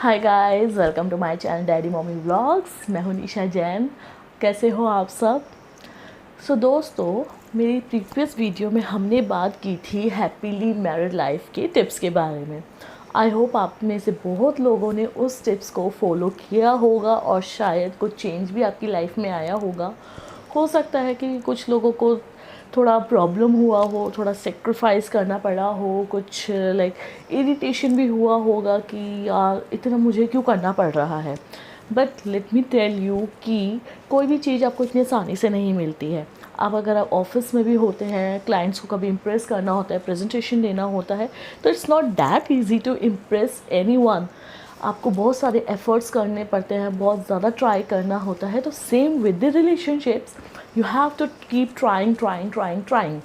Hi guys, welcome to my channel daddy mummy vlogs. मैं हूं निशा जैन। कैसे हो आप सब? दोस्तों, मेरी प्रीवियस वीडियो में हमने बात की थी हैप्पीली मैरिड लाइफ के टिप्स के बारे में। आई होप आप में से बहुत लोगों ने उस टिप्स को फॉलो किया होगा और शायद कुछ चेंज भी आपकी लाइफ में आया होगा। हो सकता है कि कुछ लोगों को थोड़ा प्रॉब्लम हुआ हो, थोड़ा सेक्रीफाइस करना पड़ा हो, कुछ लाइक इरिटेशन भी हुआ होगा कि यार इतना मुझे क्यों करना पड़ रहा है। But let me tell you कि कोई भी चीज़ आपको इतनी आसानी से नहीं मिलती है। आप अगर आप ऑफिस में भी होते हैं, क्लाइंट्स को कभी इम्प्रेस करना होता है, प्रेजेंटेशन देना होता है, तो it's not that easy to impress anyone. आपको बहुत सारे एफ़र्ट्स करने पड़ते हैं, बहुत ज़्यादा ट्राई करना होता है। तो same with the relationships, you have to keep trying trying trying trying.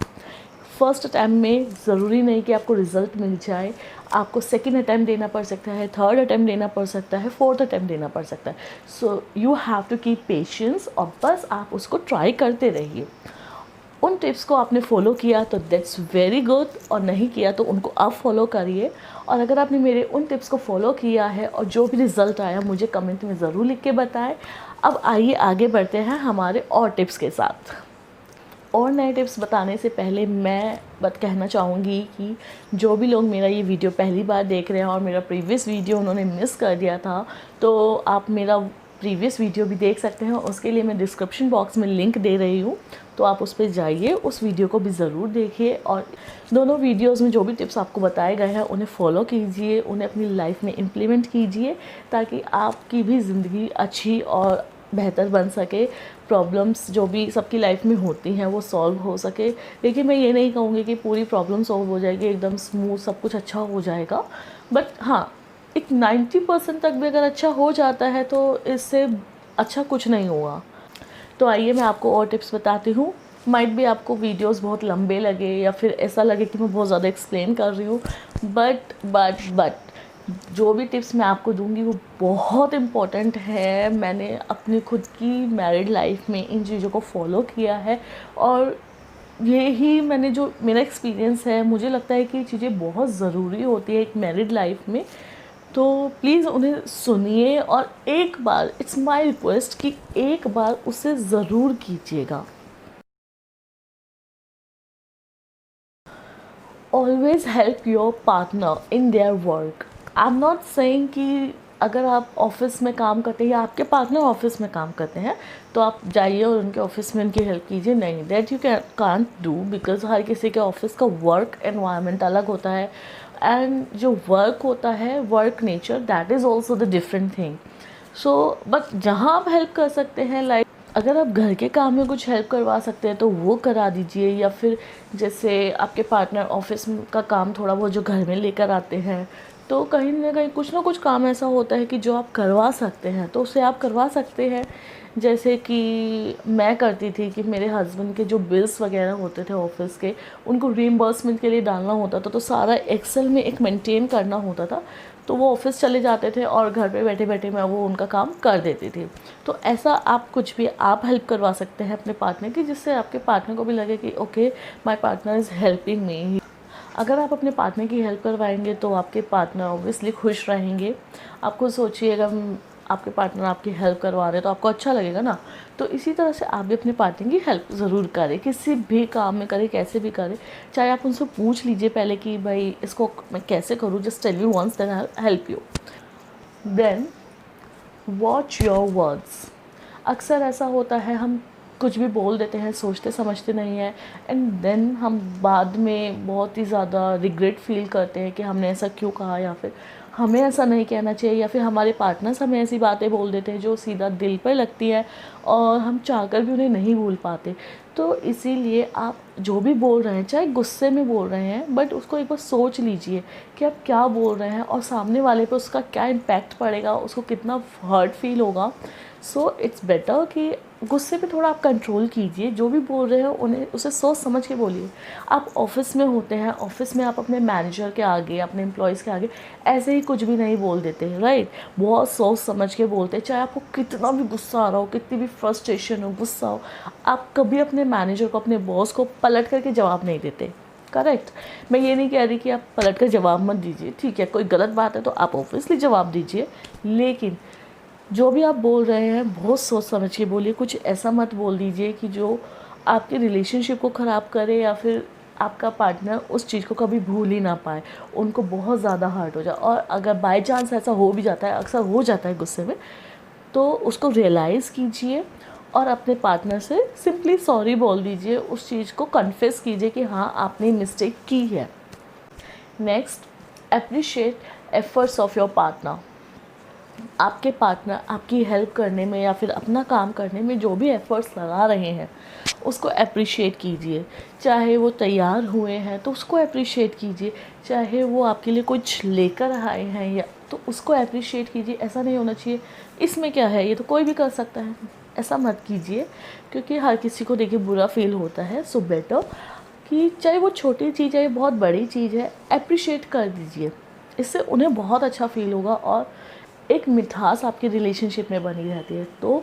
First attempt में ज़रूरी नहीं कि आपको रिज़ल्ट मिल जाए। आपको सेकंड अटैम्प्ट देना पड़ सकता है, थर्ड अटैम्प्ट देना पड़ सकता है, फोर्थ अटैम्प्ट देना पड़ सकता है। So you have to keep patience और बस आप उसको ट्राई करते रहिए। उन टिप्स को आपने फॉलो किया तो दैट्स वेरी गुड, और नहीं किया तो उनको आप फॉलो करिए। और अगर आपने मेरे उन टिप्स को फॉलो किया है और जो भी रिज़ल्ट आया, मुझे कमेंट में ज़रूर लिख के बताएं। अब आइए आगे बढ़ते हैं हमारे और टिप्स के साथ। और नए टिप्स बताने से पहले मैं कहना चाहूँगी कि जो भी लोग मेरा ये वीडियो पहली बार देख रहे हैं और मेरा प्रीवियस वीडियो उन्होंने मिस कर दिया था, तो आप मेरा प्रीवियस वीडियो भी देख सकते हैं। उसके लिए मैं डिस्क्रिप्शन बॉक्स में लिंक दे रही हूँ, तो आप उस पर जाइए, उस वीडियो को भी ज़रूर देखिए। और दोनों वीडियोज़ में जो भी टिप्स आपको बताए गए हैं उन्हें फॉलो कीजिए, उन्हें अपनी लाइफ में इम्प्लीमेंट कीजिए, ताकि आपकी भी ज़िंदगी अच्छी और बेहतर बन सके। प्रॉब्लम्स जो भी सबकी लाइफ में होती हैं वो सॉल्व हो सके। लेकिन मैं ये नहीं कहूँगी कि पूरी प्रॉब्लम सॉल्व हो जाएगी, एकदम स्मूथ सब कुछ अच्छा हो जाएगा। बट हाँ, एक 90% तक भी अगर अच्छा हो जाता है तो इससे अच्छा कुछ नहीं हुआ। तो आइए मैं आपको और टिप्स बताती हूँ। माइट भी आपको वीडियोस बहुत लंबे लगे या फिर ऐसा लगे कि मैं बहुत ज़्यादा एक्सप्लेन कर रही हूँ, बट जो भी टिप्स मैं आपको दूंगी वो बहुत इम्पॉर्टेंट है। मैंने अपनी खुद की मैरिड लाइफ में इन चीज़ों को फॉलो किया है, और ये ही मैंने जो मेरा एक्सपीरियंस है, मुझे लगता है कि ये चीज़ें बहुत ज़रूरी होती है एक मैरिड लाइफ में। तो प्लीज़ उन्हें सुनिए और एक बार, इट्स माय रिक्वेस्ट कि एक बार उसे ज़रूर कीजिएगा। Always help your partner in their work. I am not saying कि अगर आप ऑफिस में काम करते हैं या आपके पार्टनर ऑफिस में काम करते हैं तो आप जाइए और उनके ऑफिस में उनकी हेल्प कीजिए। नहीं, that you can't do, because हर किसी के ऑफिस का वर्क एनवायरनमेंट अलग होता है, एंड जो वर्क होता है, work nature, that is also the different thing. So but जहाँ आप हेल्प कर सकते हैं, लाइक अगर आप घर के काम में कुछ हेल्प करवा सकते हैं तो वो करा दीजिए। या फिर जैसे आपके पार्टनर ऑफिस का काम थोड़ा बहुत जो घर में लेकर आते हैं, तो कहीं ना कुछ काम ऐसा होता है कि जो आप करवा सकते हैं तो उसे आप करवा सकते हैं। जैसे कि मैं करती थी कि मेरे हस्बैंड के जो बिल्स वगैरह होते थे ऑफिस के, उनको रीइंबर्समेंट के लिए डालना होता था, तो सारा एक्सेल में एक मेंटेन करना होता था। तो वो ऑफिस चले जाते थे और घर पे बैठे बैठे मैं वो उनका काम कर देती थी। तो ऐसा आप कुछ भी आप हेल्प करवा सकते हैं अपने पार्टनर की, जिससे आपके पार्टनर को भी लगे कि okay, my partner is helping me. अगर आप अपने पार्टनर की हेल्प करवाएंगे तो आपके पार्टनर ऑब्वियसली खुश रहेंगे। आप खुद सोचिएगा, आपके पार्टनर आपकी हेल्प करवा रहे हैं तो आपको अच्छा लगेगा ना। तो इसी तरह से आप भी अपने पार्टनर की हेल्प ज़रूर करें, किसी भी काम में करें, कैसे भी करें। चाहे आप उनसे पूछ लीजिए पहले कि भाई इसको मैं कैसे करूँ, just tell me once, then I help you. Then watch your words. अक्सर ऐसा होता है, हम कुछ भी बोल देते हैं, सोचते समझते नहीं है, एंड देन हम बाद में बहुत ही ज़्यादा रिग्रेट फील करते हैं कि हमने ऐसा क्यों कहा, या फिर हमें ऐसा नहीं कहना चाहिए, या फिर हमारे पार्टनर्स हमें ऐसी बातें बोल देते हैं जो सीधा दिल पर लगती है और हम चाहकर भी उन्हें नहीं भूल पाते। तो इसीलिए आप जो भी बोल रहे हैं, चाहे गुस्से में बोल रहे हैं, बट उसको एक बार सोच लीजिए कि आप क्या बोल रहे हैं और सामने वाले पे उसका क्या इम्पैक्ट पड़ेगा, उसको कितना हर्ट फील होगा। सो इट्स बेटर कि गुस्से पे थोड़ा आप कंट्रोल कीजिए। जो भी बोल रहे हो उन्हें उसे सोच समझ के बोलिए। आप ऑफिस में होते हैं, ऑफिस में आप अपने मैनेजर के आगे, अपने एम्प्लॉयज़ के आगे ऐसे ही कुछ भी नहीं बोल देते हैं, राइट। बहुत सोच समझ के बोलते हैं। चाहे आपको कितना भी गुस्सा आ रहा हो, कितनी भी फ्रस्ट्रेशन हो, गुस्सा हो, आप कभी अपने मैनेजर को, अपने बॉस को पलट करके जवाब नहीं देते। करेक्ट। मैं ये नहीं कह रही कि आप पलट कर जवाब मत दीजिए, ठीक है, कोई गलत बात है तो आप ऑब्वियसली जवाब दीजिए, लेकिन जो भी आप बोल रहे हैं बहुत सोच समझ के बोलिए। कुछ ऐसा मत बोल दीजिए कि जो आपके रिलेशनशिप को ख़राब करे या फिर आपका पार्टनर उस चीज़ को कभी भूल ही ना पाए, उनको बहुत ज़्यादा हर्ट हो जाए। और अगर बाय चांस ऐसा हो भी जाता है, अक्सर हो जाता है गुस्से में, तो उसको रियलाइज़ कीजिए और अपने पार्टनर से सिंपली सॉरी बोल दीजिए, उस चीज़ को कन्फेस कीजिए कि हाँ आपने मिस्टेक की है। Next, appreciate efforts of your partner. आपके पार्टनर आपकी हेल्प करने में या फिर अपना काम करने में जो भी एफ़र्ट्स लगा रहे हैं उसको अप्रिशिएट कीजिए। चाहे वो तैयार हुए हैं तो उसको अप्रिशिएट कीजिए, चाहे वो आपके लिए कुछ लेकर आए हैं या तो उसको अप्रिशिएट कीजिए। ऐसा नहीं होना चाहिए इसमें क्या है, ये तो कोई भी कर सकता है, ऐसा मत कीजिए, क्योंकि हर किसी को देखिए बुरा फील होता है। सो बेटर कि चाहे वो छोटी चीज़ है या बहुत बड़ी चीज़ है, अप्रिशिएट कर दीजिए, इससे उन्हें बहुत अच्छा फील होगा और एक मिठास आपके रिलेशनशिप में बनी रहती है। तो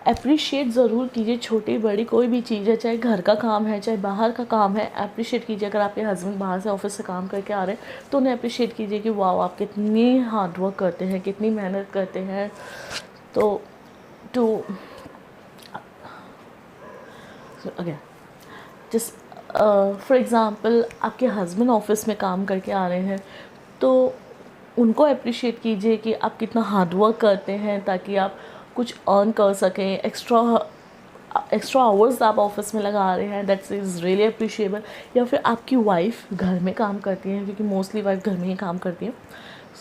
अप्रिशिएट ज़रूर कीजिए, छोटी बड़ी कोई भी चीज़ है, चाहे घर का काम है चाहे बाहर का काम है, अप्रिशिएट कीजिए। अगर आपके हस्बैंड बाहर से ऑफिस से काम करके आ रहे हैं तो उन्हें अप्रिशिएट कीजिए कि वाह आप कितनी हार्ड वर्क करते हैं, कितनी मेहनत करते हैं। तो अगेन जस्ट फॉर एग्ज़ाम्पल आपके हस्बैंड ऑफिस में काम करके आ रहे हैं तो उनको अप्रिशिएट कीजिए कि आप कितना हार्ड वर्क करते हैं ताकि आप कुछ अर्न कर सकें, एक्स्ट्रा आवर्स आप ऑफिस में लगा रहे हैं, दैट्स इज़ रियली अप्रिशिएबल। या फिर आपकी वाइफ घर में काम करती हैं, क्योंकि मोस्टली वाइफ घर में ही काम करती हैं,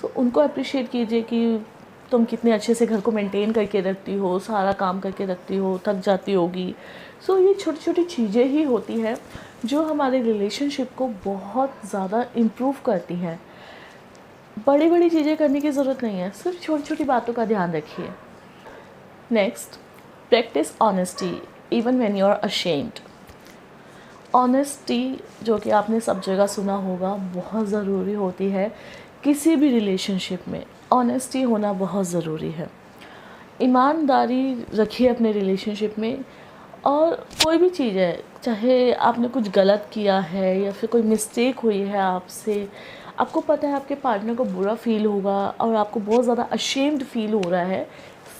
सो उनको अप्रिशिएट कीजिए कि तुम कितने अच्छे से घर को मेंटेन करके रखती हो, सारा काम करके रखती हो, थक जाती होगी। सो ये छोटी छोटी चीज़ें ही होती हैं जो हमारे रिलेशनशिप को बहुत ज़्यादा इम्प्रूव करती हैं। बड़ी बड़ी चीज़ें करने की ज़रूरत नहीं है, सिर्फ छोटी छोटी बातों का ध्यान रखिए। Next, practice honesty even when you are ashamed. Honesty जो कि आपने सब जगह सुना होगा बहुत ज़रूरी होती है। किसी भी रिलेशनशिप में ऑनेस्टी होना बहुत ज़रूरी है। ईमानदारी रखिए अपने रिलेशनशिप में। और कोई भी चीज़ है, चाहे आपने कुछ गलत किया है या फिर कोई मिस्टेक हुई है आपसे, आपको पता है आपके पार्टनर को बुरा फील होगा और आपको बहुत ज़्यादा अशेम्ड फील हो रहा है,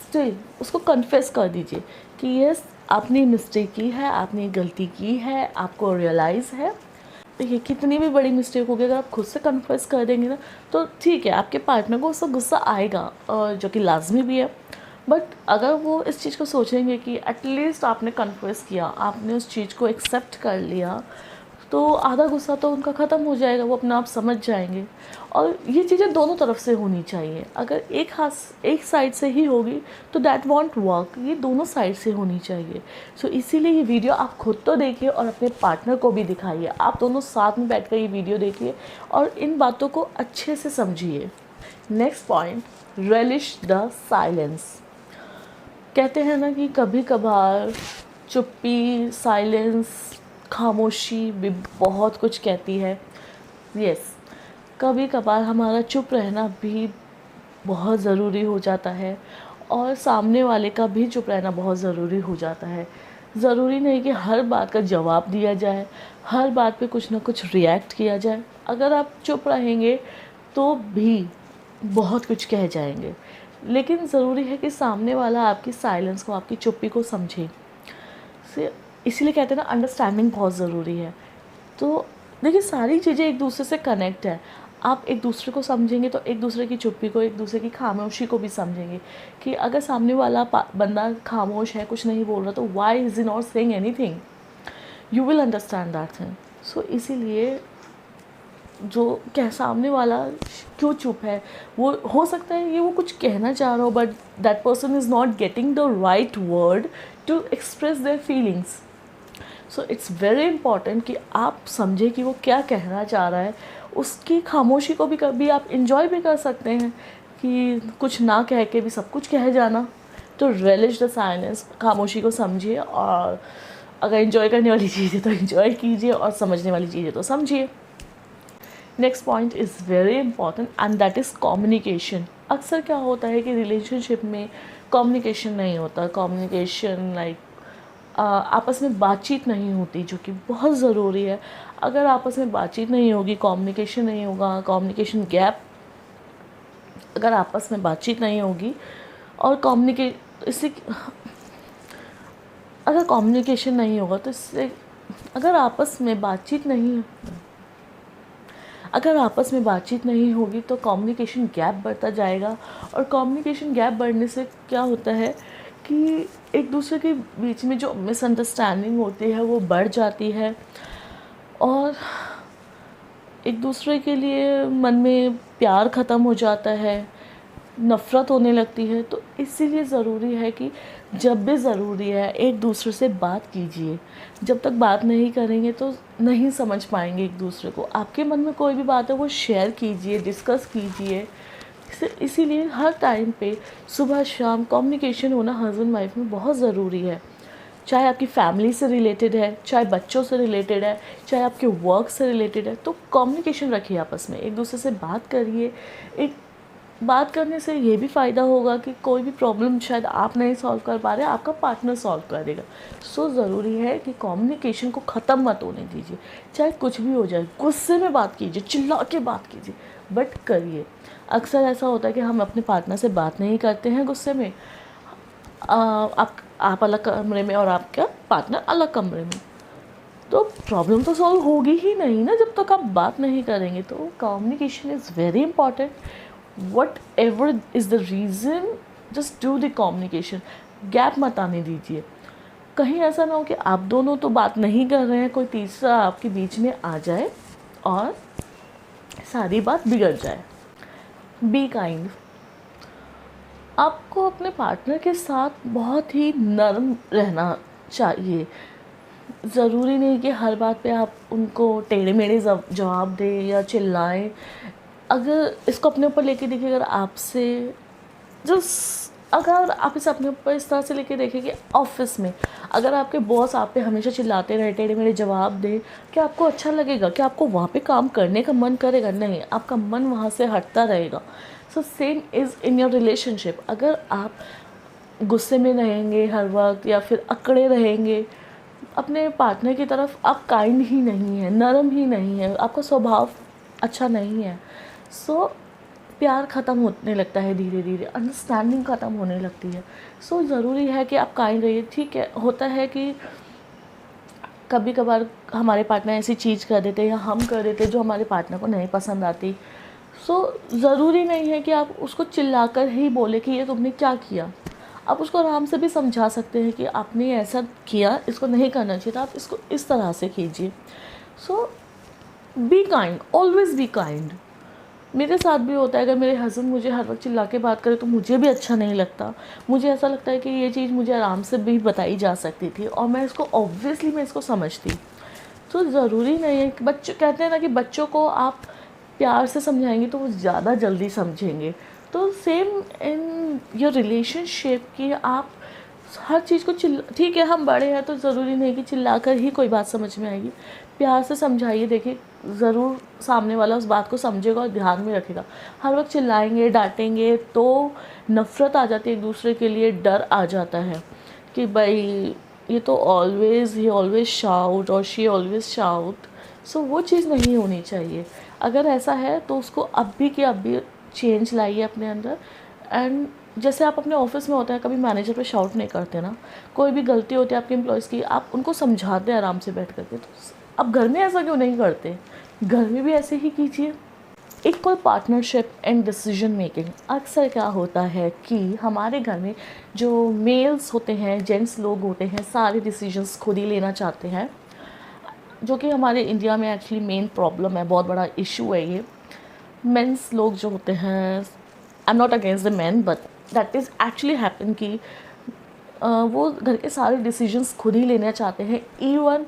स्टिल उसको कन्फेस कर दीजिए कि यस आपने मिस्टेक की है, आपने गलती की है, आपको रियलाइज़ है। देखिए कितनी भी बड़ी मिस्टेक होगी, अगर आप खुद से कन्फेस कर देंगे ना तो ठीक है, आपके पार्टनर को उससे गुस्सा आएगा और जो कि लाजमी भी है। बट अगर वो इस चीज़ को सोचेंगे कि एटलीस्ट आपने कन्फेस किया, आपने उस चीज़ को एक्सेप्ट कर लिया, तो आधा गुस्सा तो उनका ख़त्म हो जाएगा, वो अपना आप समझ जाएंगे। और ये चीज़ें दोनों तरफ से होनी चाहिए। अगर एक साइड से ही होगी तो दैट वॉन्ट वर्क, ये दोनों साइड से होनी चाहिए। सो इसीलिए ये वीडियो आप खुद तो देखिए और अपने पार्टनर को भी दिखाइए। आप दोनों साथ में बैठकर ये वीडियो देखिए और इन बातों को अच्छे से समझिए। Next point, relish the silence. कहते हैं ना कि कभी कभार चुप्पी, साइलेंस, खामोशी भी बहुत कुछ कहती है। यस, कभी कभार हमारा चुप रहना भी बहुत ज़रूरी हो जाता है और सामने वाले का भी चुप रहना बहुत ज़रूरी हो जाता है। ज़रूरी नहीं कि हर बात का जवाब दिया जाए, हर बात पे कुछ ना कुछ रिएक्ट किया जाए। अगर आप चुप रहेंगे तो भी बहुत कुछ कह जाएंगे, लेकिन ज़रूरी है कि सामने वाला आपकी साइलेंस को, आपकी चुप्पी को समझे। इसीलिए कहते हैं ना, अंडरस्टैंडिंग बहुत ज़रूरी है। तो देखिए सारी चीज़ें एक दूसरे से कनेक्ट है। आप एक दूसरे को समझेंगे तो एक दूसरे की चुप्पी को, एक दूसरे की खामोशी को भी समझेंगे कि अगर सामने वाला बंदा खामोश है, कुछ नहीं बोल रहा, तो why is he not saying anything, you will understand that thing. So इसीलिए जो सामने वाला क्यों चुप है, वो हो सकता है ये वो कुछ कहना चाह रहा हो, but that person is not getting the right word to express their feelings. So it's very important कि आप समझें कि वो क्या कहना चाह रहा है। उसकी खामोशी को भी कभी आप इंजॉय भी कर सकते हैं कि कुछ ना कह के भी सब कुछ कह जाना। तो रिलिश द साइलेंस, खामोशी को समझिए, और अगर इंजॉय करने वाली चीज़ है तो इंजॉय कीजिए और समझने वाली चीज़ है तो समझिए। Next point is very important and that is communication. अक्सर क्या होता है कि रिलेशनशिप में कम्युनिकेशन नहीं होता। कम्युनिकेशन लाइक आपस में बातचीत नहीं होती, जो कि बहुत ज़रूरी है। अगर आपस में बातचीत नहीं होगी, कम्युनिकेशन नहीं होगा, कम्युनिकेशन गैप, अगर आपस में बातचीत नहीं होगी और इससे अगर कम्युनिकेशन नहीं होगा तो इससे अगर आपस में बातचीत नहीं अगर आपस में बातचीत नहीं होगी तो कम्युनिकेशन गैप बढ़ता जाएगा। और कम्युनिकेशन गैप बढ़ने से क्या होता है कि एक दूसरे के बीच में जो मिसअंडरस्टैंडिंग होती है वो बढ़ जाती है और एक दूसरे के लिए मन में प्यार ख़त्म हो जाता है, नफ़रत होने लगती है। तो इसीलिए ज़रूरी है कि जब भी ज़रूरी है एक दूसरे से बात कीजिए। जब तक बात नहीं करेंगे तो नहीं समझ पाएंगे एक दूसरे को। आपके मन में कोई भी बात है वो शेयर कीजिए, डिस्कस कीजिए। इसीलिए हर टाइम पे सुबह शाम कम्युनिकेशन होना हस्बैंड वाइफ में बहुत ज़रूरी है। चाहे आपकी फैमिली से रिलेटेड है, चाहे बच्चों से रिलेटेड है, चाहे आपके वर्क से रिलेटेड है, तो कम्युनिकेशन रखिए आपस में, एक दूसरे से बात करिए। एक बात करने से ये भी फ़ायदा होगा कि कोई भी प्रॉब्लम शायद आप नहीं सॉल्व कर पा रहे, आपका पार्टनर सॉल्व करेगा। सो ज़रूरी है कि कम्युनिकेशन को ख़त्म मत होने दीजिए। चाहे कुछ भी हो जाए, गुस्से में बात कीजिए, चिल्ला के बात कीजिए, बट करिए। अक्सर ऐसा होता है कि हम अपने पार्टनर से बात नहीं करते हैं गुस्से में। आप अलग कमरे में और आपका पार्टनर अलग कमरे में, तो प्रॉब्लम तो सॉल्व होगी ही नहीं ना जब तक आप बात नहीं करेंगे। तो communication is very important. whatever is the reason, just do the communication। Gap मत आने दीजिए। कहीं ऐसा ना हो कि आप दोनों तो बात नहीं कर रहे हैं, कोई तीसरा आपके बीच में आ जाए और सारी बात बिगड़ जाए। Be kind. आपको अपने पार्टनर के साथ बहुत ही नरम रहना चाहिए। ज़रूरी नहीं कि हर बात पे आप उनको टेढ़े मेढ़े जवाब दें या चिल्लाएं। अगर इसको अपने ऊपर लेके देखिए, अगर आप इसे अपने ऊपर इस तरह से लेके देखें कि ऑफिस में अगर आपके बॉस आप पे हमेशा चिल्लाते रहे, टेढ़े मेढ़े जवाब दें, क्या आपको अच्छा लगेगा? क्या आपको वहाँ पे काम करने का मन करेगा? नहीं, आपका मन वहाँ से हटता रहेगा। So same is in your relationship. अगर आप गुस्से में रहेंगे हर वक्त या फिर अकड़े रहेंगे अपने पार्टनर की तरफ, आप काइंड ही नहीं है, नरम ही नहीं है, आपका स्वभाव अच्छा नहीं है। सो प्यार ख़त्म होने लगता है धीरे धीरे, अंडरस्टैंडिंग ख़त्म होने लगती है। सो ज़रूरी है कि आप काइंड रहिए। ठीक है, होता है कि कभी कभार हमारे पार्टनर ऐसी चीज़ कर देते या हम कर देते जो हमारे पार्टनर को नहीं पसंद आती। सो ज़रूरी नहीं है कि आप उसको चिल्लाकर ही बोले कि ये तुमने क्या किया। आप उसको आराम से भी समझा सकते हैं कि आपने ऐसा किया, इसको नहीं करना चाहिए था, आप इसको इस तरह से कीजिए। So be kind, always be kind. मेरे साथ भी होता है, अगर मेरे हस्बैंड मुझे हर वक्त चिल्ला के बात करे तो मुझे भी अच्छा नहीं लगता। मुझे ऐसा लगता है कि ये चीज़ मुझे आराम से भी बताई जा सकती थी और मैं इसको समझती। तो ज़रूरी नहीं है कि बच्चों कहते हैं ना कि बच्चों को आप प्यार से समझाएंगे तो वो ज़्यादा जल्दी समझेंगे। तो सेम इन योर रिलेशनशिप कि आप हर चीज़ को ठीक है, हम बड़े हैं तो ज़रूरी नहीं कि चिल्लाकर ही कोई बात समझ में आएगी। प्यार से समझाइए, देखिए ज़रूर सामने वाला उस बात को समझेगा और ध्यान में रखेगा। हर वक्त चिल्लाएंगे, डांटेंगे तो नफ़रत आ जाती है एक दूसरे के लिए, डर आ जाता है कि भाई ये तो ही ऑलवेज शाउट और शी ऑलवेज शाउट। सो वो चीज़ नहीं होनी चाहिए। अगर ऐसा है तो उसको अभी चेंज लाइए अपने अंदर। एंड जैसे आप अपने ऑफिस में होते हैं, कभी मैनेजर पे शाउट नहीं करते ना, कोई भी गलती होती है आपके एम्प्लॉयज़ की, आप उनको समझाते हैं आराम से बैठ करके। तो अब घर में ऐसा क्यों नहीं करते? घर में भी ऐसे ही कीजिए। Equal partnership and decision making. अक्सर क्या होता है कि हमारे घर में जो मेल्स होते हैं, जेंट्स लोग होते हैं, सारे डिसीजंस खुद ही लेना चाहते हैं, जो कि हमारे इंडिया में एक्चुअली मेन प्रॉब्लम है, बहुत बड़ा इशू है ये। मेंस लोग जो होते हैं, I am not against the man, but that is actually happen कि वो घर के सारे डिसीजंस खुद ही लेना चाहते हैं। इवन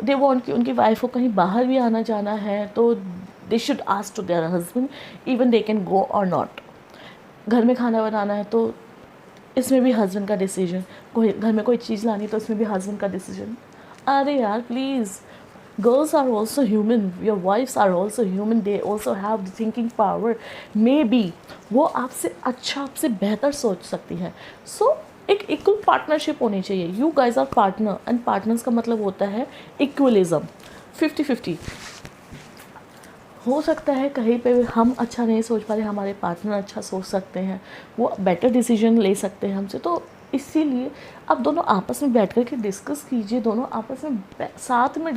दे वांट कि उनकी वाइफ को कहीं बाहर भी आना जाना है तो they should ask to their husband even they can go or not. घर में खाना बनाना है तो इसमें भी हस्बैंड का डिसीजन, कोई घर में कोई चीज़ लानी तो इसमें भी हस्बैंड का डिसीजन। अरे यार please, girls are also human, your wives are also human, they also have the thinking power, maybe वो आपसे अच्छा, आपसे बेहतर सोच सकती है। सो एक इक्वल पार्टनरशिप होनी चाहिए। You guys are partner and partners का मतलब होता है इक्वलिज्म, 50-50। हो सकता है कहीं पे हम अच्छा नहीं सोच पा रहे, हमारे पार्टनर अच्छा सोच सकते हैं, वो बेटर डिसीजन ले सकते हैं हमसे। तो इसीलिए आप दोनों आपस में बैठ कर के डिस्कस कीजिए, दोनों आपस में साथ में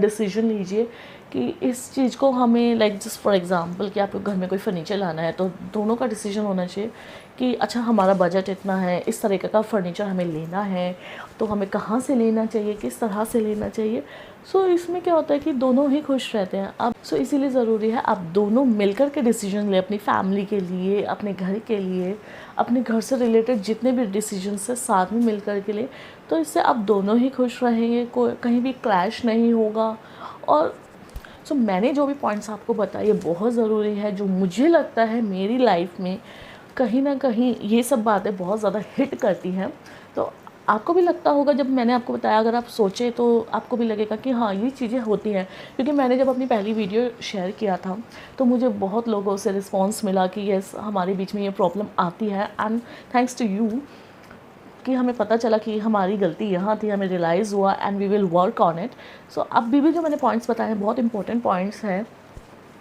डिसीजन लीजिए कि इस चीज़ को हमें लाइक जस्ट फॉर एग्जांपल कि आपको घर में कोई फर्नीचर लाना है, तो दोनों का डिसीजन होना चाहिए कि अच्छा हमारा बजट इतना है, इस तरीके का फर्नीचर हमें लेना है, तो हमें कहाँ से लेना चाहिए, किस तरह से लेना चाहिए। सो इसमें क्या होता है कि दोनों ही खुश रहते हैं। अब इसीलिए ज़रूरी है आप दोनों मिलकर के डिसीजन लें, अपनी फैमिली के लिए, अपने घर के लिए, अपने घर से रिलेटेड जितने भी डिसीजन है साथ में मिलकर के लिए। तो इससे आप दोनों ही खुश रहेंगे, कोई कहीं भी क्लैश नहीं होगा। और मैंने जो भी पॉइंट्स आपको बताए ये बहुत ज़रूरी है, जो मुझे लगता है मेरी लाइफ में कहीं ना कहीं ये सब बातें बहुत ज़्यादा हिट करती हैं। तो आपको भी लगता होगा, जब मैंने आपको बताया, अगर आप सोचें तो आपको भी लगेगा कि हाँ ये चीज़ें होती हैं। क्योंकि मैंने जब अपनी पहली वीडियो शेयर किया था तो मुझे बहुत लोगों से रिस्पॉन्स मिला कि यस हमारे बीच में ये प्रॉब्लम आती है, एंड थैंक्स टू यू कि हमें पता चला कि हमारी गलती यहाँ थी, हमें रियलाइज़ हुआ and we will work on it. So अब भी जो मैंने पॉइंट्स बताए हैं बहुत इंपॉर्टेंट पॉइंट्स हैं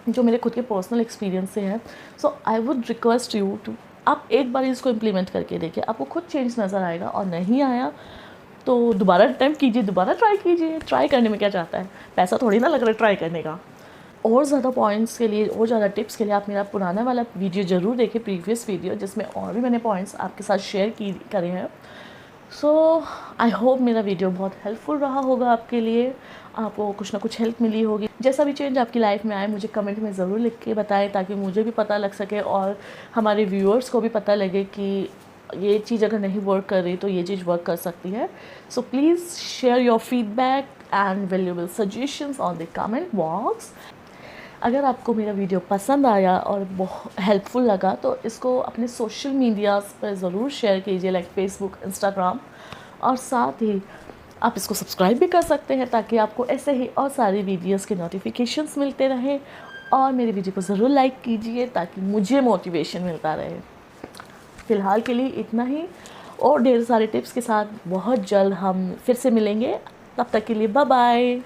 जो मेरे खुद के पर्सनल एक्सपीरियंस से हैं। So I would request you to आप एक बार इसको इम्प्लीमेंट करके देखिए, आपको खुद चेंज नज़र आएगा। और नहीं आया तो दोबारा अटेम्प्ट कीजिए, दोबारा ट्राई कीजिए। ट्राई करने में क्या जाता है, पैसा थोड़ी ना लग रहा है ट्राई करने का। और ज़्यादा पॉइंट्स के लिए, और ज़्यादा टिप्स के लिए आप मेरा पुराना वाला वीडियो ज़रूर देखें, प्रीवियस वीडियो, जिसमें और भी मैंने पॉइंट्स आपके साथ शेयर करे हैं। सो आई होप मेरा वीडियो बहुत हेल्पफुल रहा होगा आपके लिए, आपको कुछ ना कुछ हेल्प मिली होगी। जैसा भी चेंज आपकी लाइफ में आए मुझे कमेंट में ज़रूर लिख के बताएं, ताकि मुझे भी पता लग सके और हमारे व्यूअर्स को भी पता लगे कि ये चीज़ अगर नहीं वर्क कर रही तो ये चीज़ वर्क कर सकती है। So please share your feedback and valuable suggestions on the comment box. अगर आपको मेरा वीडियो पसंद आया और बहुत हेल्पफुल लगा तो इसको अपने सोशल मीडियाज़ पर ज़रूर शेयर कीजिए, लाइक फेसबुक, इंस्टाग्राम। और साथ ही आप इसको सब्सक्राइब भी कर सकते हैं ताकि आपको ऐसे ही और सारी वीडियोस के नोटिफिकेशंस मिलते रहें। और मेरी वीडियो को ज़रूर लाइक कीजिए ताकि मुझे मोटिवेशन मिलता रहे। फ़िलहाल के लिए इतना ही, और ढेर सारे टिप्स के साथ बहुत जल्द हम फिर से मिलेंगे। तब तक के लिए बाय बाय।